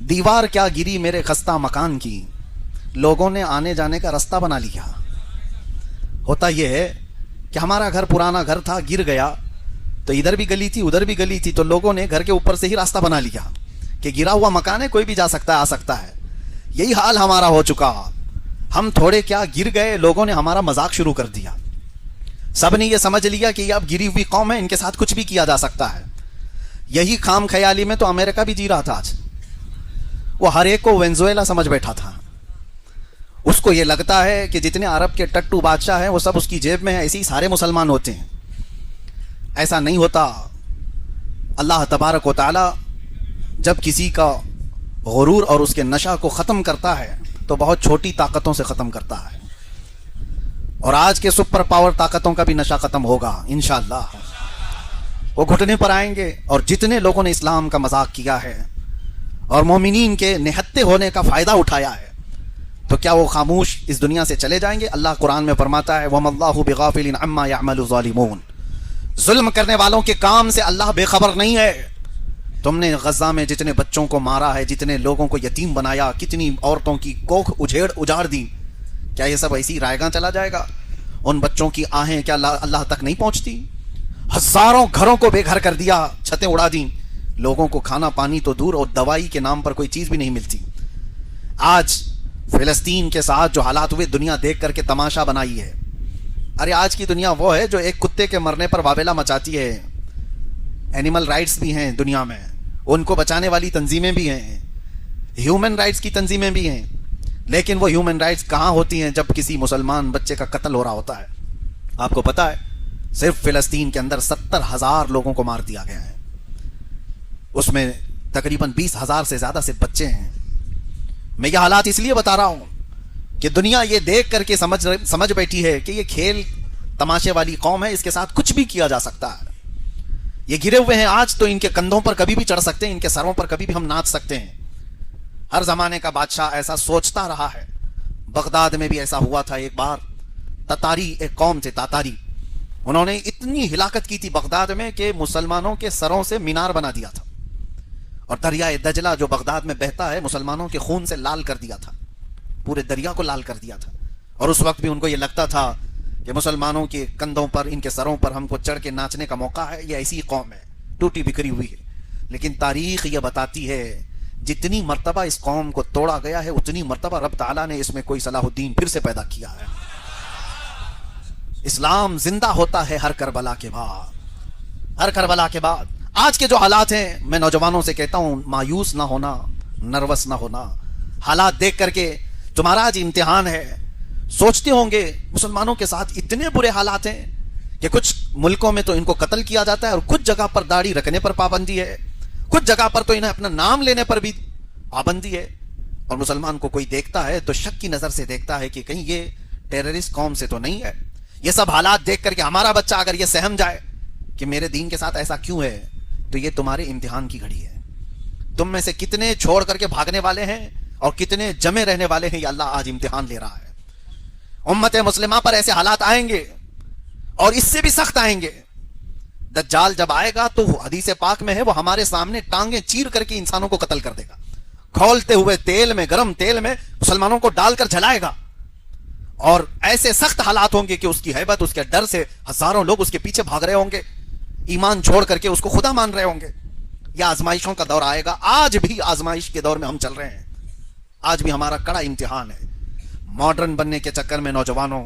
دیوار کیا گری میرے خستہ مکان کی، لوگوں نے آنے جانے کا راستہ بنا لیا۔ ہوتا یہ ہے کہ ہمارا گھر پرانا گھر تھا، گر گیا تو ادھر بھی گلی تھی ادھر بھی گلی تھی، تو لوگوں نے گھر کے اوپر سے ہی راستہ بنا لیا کہ گرا ہوا مکان ہے، کوئی بھی جا سکتا ہے آ سکتا ہے۔ یہی حال ہمارا ہو چکا، ہم تھوڑے کیا گر گئے، لوگوں نے ہمارا مذاق شروع کر دیا۔ سب نے یہ سمجھ لیا کہ یہ اب گری ہوئی قوم ہے، ان کے ساتھ کچھ بھی کیا جا سکتا ہے۔ یہی خام خیالی میں تو امریکہ بھی جی رہا تھا آج، وہ ہر ایک کو وینزویلا سمجھ بیٹھا تھا۔ اس کو یہ لگتا ہے کہ جتنے عرب کے ٹٹو بادشاہ ہیں وہ سب اس کی جیب میں ہیں، ایسے ہی سارے مسلمان ہوتے ہیں۔ ایسا نہیں ہوتا۔ اللہ تبارک و تعالی جب کسی کا غرور اور اس کے نشہ کو ختم کرتا ہے تو بہت چھوٹی طاقتوں سے ختم کرتا ہے، اور آج کے سپر پاور طاقتوں کا بھی نشہ ختم ہوگا انشاءاللہ۔ وہ گھٹنے پر آئیں گے، اور جتنے لوگوں نے اسلام کا مذاق کیا ہے اور مومنین کے نہتے ہونے کا فائدہ اٹھایا ہے، تو کیا وہ خاموش اس دنیا سے چلے جائیں گے؟ اللہ قرآن میں فرماتا ہے وَمَا اللَّهُ بِغَافِلٍ عَمَّا يَعْمَلُ الظَّالِمُونَ، ظلم کرنے والوں کے کام سے اللہ بے خبر نہیں ہے۔ تم نے غزہ میں جتنے بچوں کو مارا ہے، جتنے لوگوں کو یتیم بنایا، کتنی عورتوں کی کوکھ اجاڑ دی، کیا یہ سب ایسی رائے گاں چلا جائے گا؟ ان بچوں کی آہیں کیا اللہ تک نہیں پہنچتی؟ ہزاروں گھروں کو بے گھر کر دیا، چھتیں اڑا دیں، لوگوں کو کھانا پانی تو دور اور دوائی کے نام پر کوئی چیز بھی نہیں ملتی۔ آج فلسطین کے ساتھ جو حالات ہوئے، دنیا دیکھ کر کے تماشا بنائی ہے۔ ارے آج کی دنیا وہ ہے جو ایک کتے کے مرنے پر واویلا مچاتی ہے۔ اینیمل رائٹس بھی ہیں دنیا میں، ان کو بچانے والی تنظیمیں بھی ہیں، ہیومن رائٹس کی تنظیمیں بھی ہیں، لیکن وہ ہیومن رائٹس کہاں ہوتی ہیں جب کسی مسلمان بچے کا قتل ہو رہا ہوتا ہے؟ آپ کو پتا ہے صرف فلسطین کے اندر 70,000 لوگوں کو مار دیا گیا ہے، اس میں تقریباً 20,000 سے زیادہ سے بچے ہیں۔ میں یہ حالات اس لیے بتا رہا ہوں کہ دنیا یہ دیکھ کر کے سمجھ بیٹھی ہے کہ یہ کھیل تماشے والی قوم ہے، اس کے ساتھ کچھ بھی کیا جا سکتا ہے۔ یہ گرے ہوئے ہیں آج، تو ان کے کندھوں پر کبھی بھی چڑھ سکتے ہیں، ان کے سروں پر کبھی بھی ہم ناچ سکتے ہیں۔ ہر زمانے کا بادشاہ ایسا سوچتا رہا ہے۔ بغداد میں بھی ایسا ہوا تھا ایک بار، تتاری ایک قوم تھے تاتاری، انہوں نے اتنی ہلاکت کی تھی بغداد میں کہ مسلمانوں کے سروں سے مینار بنا دیا تھا، اور دریائے دجلہ جو بغداد میں بہتا ہے مسلمانوں کے خون سے لال کر دیا تھا، پورے دریا کو لال کر دیا تھا۔ اور اس وقت بھی ان کو یہ لگتا تھا کہ مسلمانوں کے کندھوں پر، ان کے سروں پر ہم کو چڑھ کے ناچنے کا موقع ہے، یہ ایسی قوم ہے ٹوٹی بکھری ہوئی ہے۔ لیکن تاریخ یہ بتاتی ہے جتنی مرتبہ اس قوم کو توڑا گیا ہے، اتنی مرتبہ رب تعالیٰ نے اس میں کوئی صلاح الدین پھر سے پیدا کیا ہے۔ اسلام زندہ ہوتا ہے ہر کربلا کے بعد، ہر کربلا کے بعد۔ آج کے جو حالات ہیں، میں نوجوانوں سے کہتا ہوں مایوس نہ ہونا، نروس نہ ہونا۔ حالات دیکھ کر کے تمہارا آج امتحان ہے۔ سوچتے ہوں گے مسلمانوں کے ساتھ اتنے برے حالات ہیں کہ کچھ ملکوں میں تو ان کو قتل کیا جاتا ہے، اور کچھ جگہ پر داڑھی رکھنے پر پابندی ہے، کچھ جگہ پر تو انہیں اپنا نام لینے پر بھی پابندی ہے، اور مسلمان کو کوئی دیکھتا ہے تو شک کی نظر سے دیکھتا ہے کہ کہیں یہ ٹیررسٹ قوم سے تو نہیں ہے۔ یہ سب حالات دیکھ کر کے ہمارا بچہ اگر یہ سہم جائے کہ میرے دین کے ساتھ ایسا کیوں ہے، تو یہ تمہارے امتحان کی گھڑی ہے۔ تم میں سے کتنے چھوڑ کر کے بھاگنے والے ہیں اور کتنے جمے رہنے والے ہیں، یہ اللہ آج امتحان لے رہا ہے۔ امت مسلمہ پر ایسے حالات آئیں گے، اور اس سے بھی سخت آئیں گے۔ دجال جب آئے گا تو حدیث پاک میں ہے وہ ہمارے سامنے ٹانگیں چیر کر کے انسانوں کو قتل کر دے گا، کھولتے ہوئے تیل میں، گرم تیل میں مسلمانوں کو ڈال کر جلائے گا، اور ایسے سخت حالات ہوں گے کہ اس کی ہیبت، اس کے ڈر سے ہزاروں لوگ اس کے پیچھے بھاگ رہے ہوں گے، ایمان چھوڑ کر کے اس کو خدا مان رہے ہوں گے۔ یہ آزمائشوں کا دور آئے گا۔ آج بھی آزمائش کے دور میں ہم چل رہے ہیں، آج بھی ہمارا کڑا امتحان ہے۔ ماڈرن بننے کے چکر میں نوجوانوں،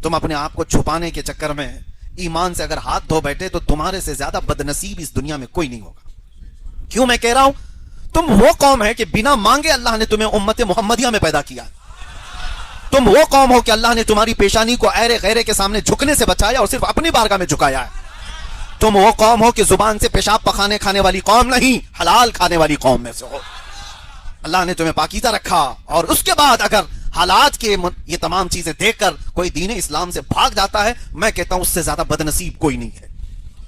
تم اپنے آپ کو چھپانے کے چکر میں ایمان سے اگر ہاتھ دھو بیٹھے تو تمہارے سے زیادہ بدنصیب اس دنیا میں کوئی نہیں ہوگا۔ کیوں میں کہہ رہا ہوں؟ تم وہ قوم ہے کہ بنا مانگے اللہ نے تمہیں امت محمدیہ میں پیدا کیا۔ تم وہ قوم ہو کہ اللہ نے تمہاری پیشانی کو ایرے غیرے کے سامنے جھکنے سے بچایا اور صرف اپنی بارگاہ میں جھکایا ہے۔ تم وہ قوم ہو کہ زبان سے پیشاب پخانے کھانے والی قوم نہیں، حلال کھانے والی قوم میں سے ہو۔ اللہ نے تمہیں پاکیزہ رکھا، اور اس کے بعد اگر حالات کے یہ تمام چیزیں دیکھ کر کوئی دین اسلام سے بھاگ جاتا ہے، میں کہتا ہوں اس سے زیادہ بدنصیب کوئی نہیں ہے۔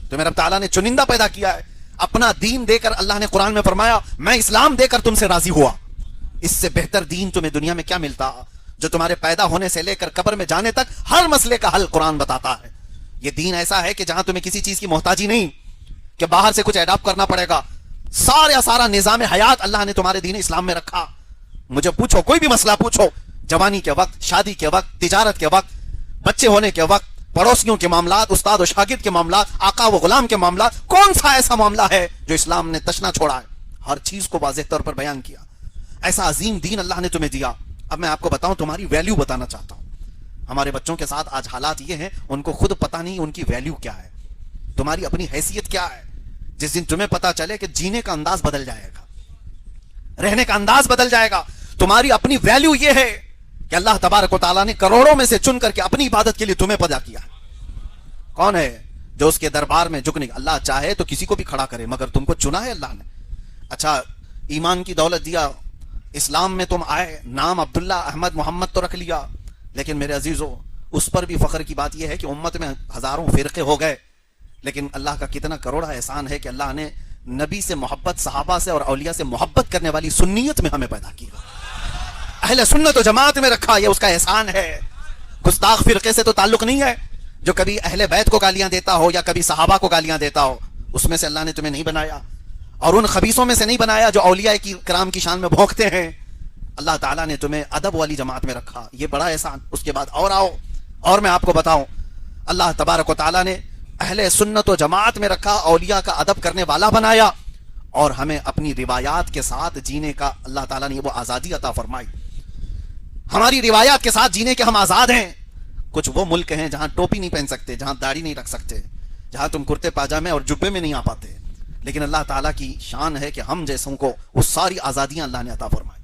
تمہیں رب تعالیٰ نے چنندہ پیدا کیا ہے، اپنا دین دے کر اللہ نے قرآن میں فرمایا میں اسلام دے کر تم سے راضی ہوا۔ اس سے بہتر دین تمہیں دنیا میں کیا ملتا، جو تمہارے پیدا ہونے سے لے کر قبر میں جانے تک ہر مسئلے کا حل قرآن بتاتا ہے۔ یہ دین ایسا ہے کہ جہاں تمہیں کسی چیز کی محتاجی نہیں کہ باہر سے کچھ ایڈاپٹ کرنا پڑے گا، سارا نظام حیات اللہ نے تمہارے دین اسلام میں رکھا. مجھے پوچھو, کوئی بھی مسئلہ پوچھو, جوانی کے وقت, شادی کے وقت, تجارت کے وقت, بچے ہونے کے وقت, پڑوسیوں کے معاملات, استاد و شاگرد کے معاملات, آقا و غلام کے معاملات, کون سا ایسا معاملہ ہے جو اسلام نے تشنا چھوڑا ہے؟ ہر چیز کو واضح طور پر بیان کیا. ایسا عظیم دین اللہ نے تمہیں دیا. اب میں آپ کو بتاؤں, تمہاری ویلیو بتانا چاہتا ہوں. ہمارے بچوں کے ساتھ آج حالات یہ ہیں, ان کو خود پتہ نہیں ان کی ویلیو کیا ہے, تمہاری اپنی حیثیت کیا ہے. جس دن تمہیں پتہ چلے کہ جینے کا انداز بدل جائے گا, رہنے کا انداز بدل جائے گا. تمہاری اپنی ویلیو یہ ہے کہ اللہ تبارک و تعالیٰ نے کروڑوں میں سے چن کر کے اپنی عبادت کے لیے تمہیں پیدا کیا. کون ہے جو اس کے دربار میں جھکنے؟ اللہ چاہے تو کسی کو بھی کھڑا کرے, مگر تم کو چنا ہے اللہ نے. اچھا, ایمان کی دولت دیا, اسلام میں تم آئے, نام عبداللہ احمد محمد تو رکھ لیا, لیکن میرے عزیزو اس پر بھی فخر کی بات یہ ہے کہ امت میں ہزاروں فرقے ہو گئے, لیکن اللہ کا کتنا کروڑا احسان ہے کہ اللہ نے نبی سے محبت, صحابہ سے اور اولیاء سے محبت کرنے والی سنیت میں ہمیں پیدا کیا, اہل سنت و جماعت میں رکھا. یہ اس کا احسان ہے. گستاخ فرقے سے تو تعلق نہیں ہے جو کبھی اہل بیت کو گالیاں دیتا ہو یا کبھی صحابہ کو گالیاں دیتا ہو. اس میں سے اللہ نے تمہیں نہیں بنایا, اور ان خبیثوں میں سے نہیں بنایا جو اولیاء کی کرام کی شان میں بھونکتے ہیں. اللہ تعالیٰ نے تمہیں ادب والی جماعت میں رکھا, یہ بڑا احسان. اس کے بعد اور آؤ, اور میں آپ کو بتاؤں, اللہ تبارک و تعالیٰ نے اہل سنت و جماعت میں رکھا, اولیاء کا ادب کرنے والا بنایا, اور ہمیں اپنی روایات کے ساتھ جینے کا اللہ تعالیٰ نے وہ آزادی عطا فرمائی. ہماری روایات کے ساتھ جینے کے ہم آزاد ہیں. کچھ وہ ملک ہیں جہاں ٹوپی نہیں پہن سکتے, جہاں داڑھی نہیں رکھ سکتے, جہاں تم کرتے پاجامے اور جبے میں نہیں آ پاتے, لیکن اللہ تعالیٰ کی شان ہے کہ ہم جیسوں کو وہ ساری آزادیاں اللہ نے عطا فرمائی.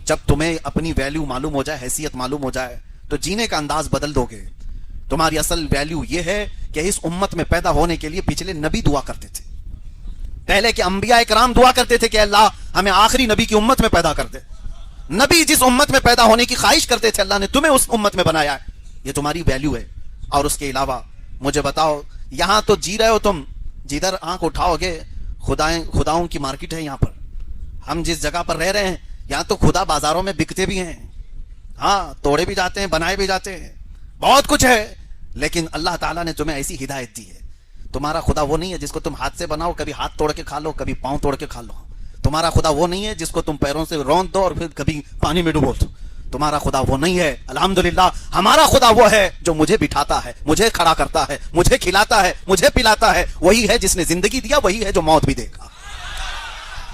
جب تمہیں اپنی ویلیو معلوم ہو جائے, حیثیت معلوم ہو جائے, تو جینے کا انداز بدل دو گے. تمہاری اصل ویلیو یہ ہے کہ اس امت میں پیدا ہونے کے لیے پچھلے نبی دعا کرتے تھے, پہلے کے انبیاء کرام دعا کرتے تھے کہ اللہ ہمیں آخری نبی کی امت میں پیدا کر دے. نبی جس امت میں پیدا ہونے کی خواہش کرتے تھے, اللہ نے تمہیں اس امت میں بنایا ہے. یہ تمہاری ویلیو ہے. اور اس کے علاوہ مجھے بتاؤ, یہاں تو جی رہے ہو تم, جدھر آنکھ اٹھاؤ گے خداؤں کی مارکیٹ ہے یہاں پر. ہم جس جگہ پر رہ رہے ہیں یہاں تو خدا بازاروں میں بکتے بھی ہیں, ہاں توڑے بھی جاتے ہیں, بنائے بھی جاتے ہیں, بہت کچھ ہے. لیکن اللہ تعالیٰ نے تمہیں ایسی ہدایت دی ہے. تمہارا خدا وہ نہیں ہے جس کو تم ہاتھ سے بناؤ, کبھی ہاتھ توڑ کے کھا لو, کبھی پاؤں توڑ کے کھا لو. تمہارا خدا وہ نہیں ہے جس کو تم پیروں سے روند دو اور پھر کبھی پانی میں ڈبو دو. تمہارا خدا وہ نہیں ہے. الحمدللہ ہمارا خدا وہ ہے جو مجھے بٹھاتا ہے, مجھے کھڑا کرتا ہے, مجھے کھلاتا ہے, مجھے پلاتا ہے. وہی ہے جس نے زندگی دیا, وہی ہے جو موت بھی دے گا.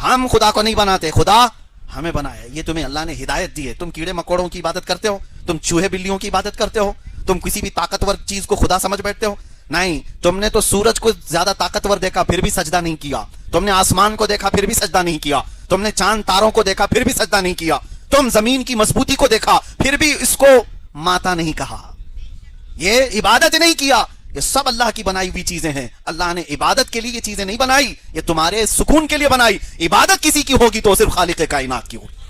ہم خدا کو نہیں بناتے, خدا ہمیں بنایا. یہ تمہیں اللہ نے ہدایت دی ہے. تم کیڑے مکوڑوں کی عبادت کرتے ہو, تم چوہے بلیوں کی عبادت کرتے ہو, تم کسی بھی طاقتور چیز کو خدا سمجھ بیٹھتے ہو. نہیں, تم نے تو سورج کو زیادہ طاقتور دیکھا پھر بھی سجدہ نہیں کیا. تم نے آسمان کو دیکھا پھر بھی سجدہ نہیں کیا. تم نے چاند تاروں کو دیکھا پھر بھی سجدہ نہیں کیا. تم زمین کی مضبوطی کو دیکھا پھر بھی اس کو ماتا نہیں کہا. یہ عبادت نہیں کیا. یہ سب اللہ کی بنائی ہوئی چیزیں ہیں. اللہ نے عبادت کے لیے یہ چیزیں نہیں بنائی, یہ تمہارے سکون کے لیے بنائی. عبادت کسی کی ہوگی تو صرف خالق کائنات کی ہوگی.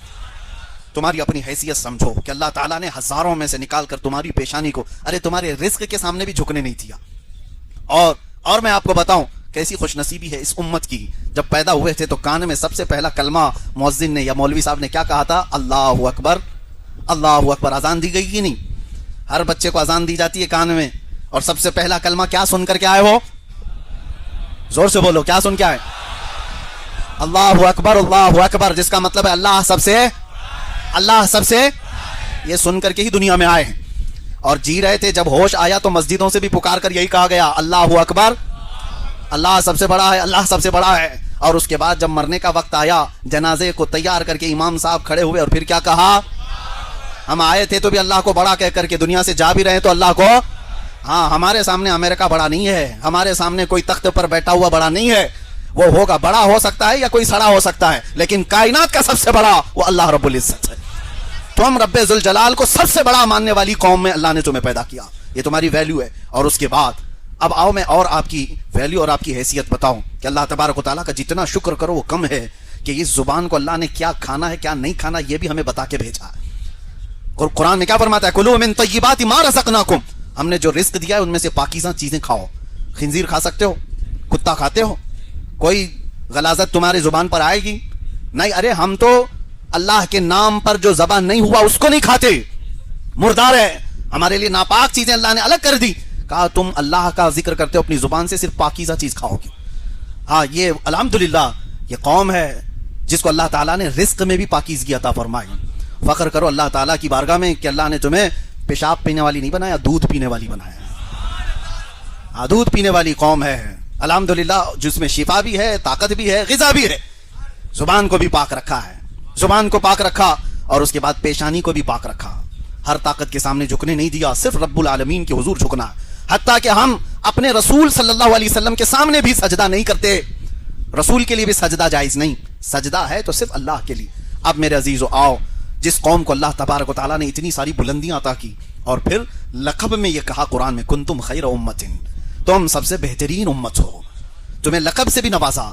تمہاری اپنی حیثیت سمجھو کہ اللہ تعالیٰ نے ہزاروں میں سے نکال کر تمہاری پیشانی کو, ارے تمہارے رزق کے سامنے بھی جھکنے نہیں دیا. اور میں آپ کو بتاؤں کیسی خوش نصیبی ہے اس امت کی. جب پیدا ہوئے تھے تو کان میں سب سے پہلا کلمہ مؤذن نے یا مولوی صاحب نے کیا کہا تھا؟ اللہ اکبر, اللہ اکبر. اذان دی گئی کہ نہیں؟ ہر بچے کو اذان دی جاتی ہے کان میں, اور سب سے پہلا کلمہ کیا سن کر کے آئے ہو؟ زور سے بولو, کیا سن کے آئے؟ اللہ اکبر, اللہ اکبر, جس کا مطلب ہے اللہ سب سے, اللہ سب سے. یہ سن کر کے ہی دنیا میں آئے ہیں اور جی رہے تھے. جب ہوش آیا تو مسجدوں سے بھی پکار کر یہی کہا گیا, اللہ اکبر, اللہ سب سے بڑا ہے, اللہ سب سے بڑا ہے. اور اس کے بعد جب مرنے کا وقت آیا, جنازے کو تیار کر کے امام صاحب کھڑے ہوئے اور پھر کیا کہا؟ ہم آئے تھے تو بھی اللہ کو بڑا کہہ کر کے, دنیا سے جا بھی رہے تو اللہ کو. ہاں, ہمارے سامنے امریکہ بڑا نہیں ہے, ہمارے سامنے کوئی تخت پر بیٹھا ہوا بڑا نہیں ہے. وہ ہوگا, بڑا ہو سکتا ہے یا کوئی سڑا ہو سکتا ہے, لیکن کائنات کا سب سے بڑا وہ اللہ رب العزت ہے. تم رب ذوالجلال کو سب سے بڑا ماننے والی قوم میں اللہ نے تمہیں پیدا کیا. یہ تمہاری ویلیو ہے. اور اس کے بعد اب آؤ میں اور آپ کی ویلیو اور آپ کی حیثیت بتاؤں کہ اللہ تبارک و تعالیٰ کا جتنا شکر کرو وہ کم ہے کہ اس زبان کو اللہ نے کیا کھانا ہے کیا نہیں کھانا یہ بھی ہمیں بتا کے بھیجا ہے. اور قرآن میں کیا فرماتا ہے؟ کلوا من طیبات ما رزقناکم, ہم نے جو رزق دیا ہے ان میں سے پاکیزہ چیزیں کھاؤ. خنزیر کھا سکتے ہو, کتا کھاتے ہو, کوئی غلاظت تمہاری زبان پر آئے گی؟ نہیں. ارے ہم تو اللہ کے نام پر جو ذبح نہیں ہوا اس کو نہیں کھاتے, مردار ہے. ہمارے لیے ناپاک چیزیں اللہ نے الگ کر دی. کہا تم اللہ کا ذکر کرتے ہو اپنی زبان سے, صرف پاکیزہ چیز کھاؤ گے. ہاں, یہ الحمدللہ یہ قوم ہے جس کو اللہ تعالیٰ نے رزق میں بھی پاکیزگی عطا فرمائی. فخر کرو اللہ تعالیٰ کی بارگاہ میں کہ اللہ نے تمہیں پیشاب پینے والی نہیں بنایا, دودھ پینے والی بنایا. ہاں, دودھ پینے والی قوم ہے الحمدللہ, جس میں شفا بھی ہے, طاقت بھی ہے, غذا بھی ہے. زبان کو بھی پاک رکھا ہے, زبان کو پاک رکھا, اور اس کے بعد پیشانی کو بھی پاک رکھا. ہر طاقت کے سامنے جھکنے نہیں دیا, صرف رب العالمین کے حضور جھکنا. حتیٰ کہ ہم اپنے رسول صلی اللہ علیہ وسلم کے سامنے بھی سجدہ نہیں کرتے. رسول کے لیے بھی سجدہ جائز نہیں, سجدہ ہے تو صرف اللہ کے لیے. اب میرے عزیزو آؤ, جس قوم کو اللہ تبارک و تعالیٰ نے اتنی ساری بلندیاں عطا کی, اور پھر لقب میں یہ کہا قرآن میں, کنتم خیر امت, تم سب سے بہترین امت ہو, تمہیں لقب سے بھی نوازا.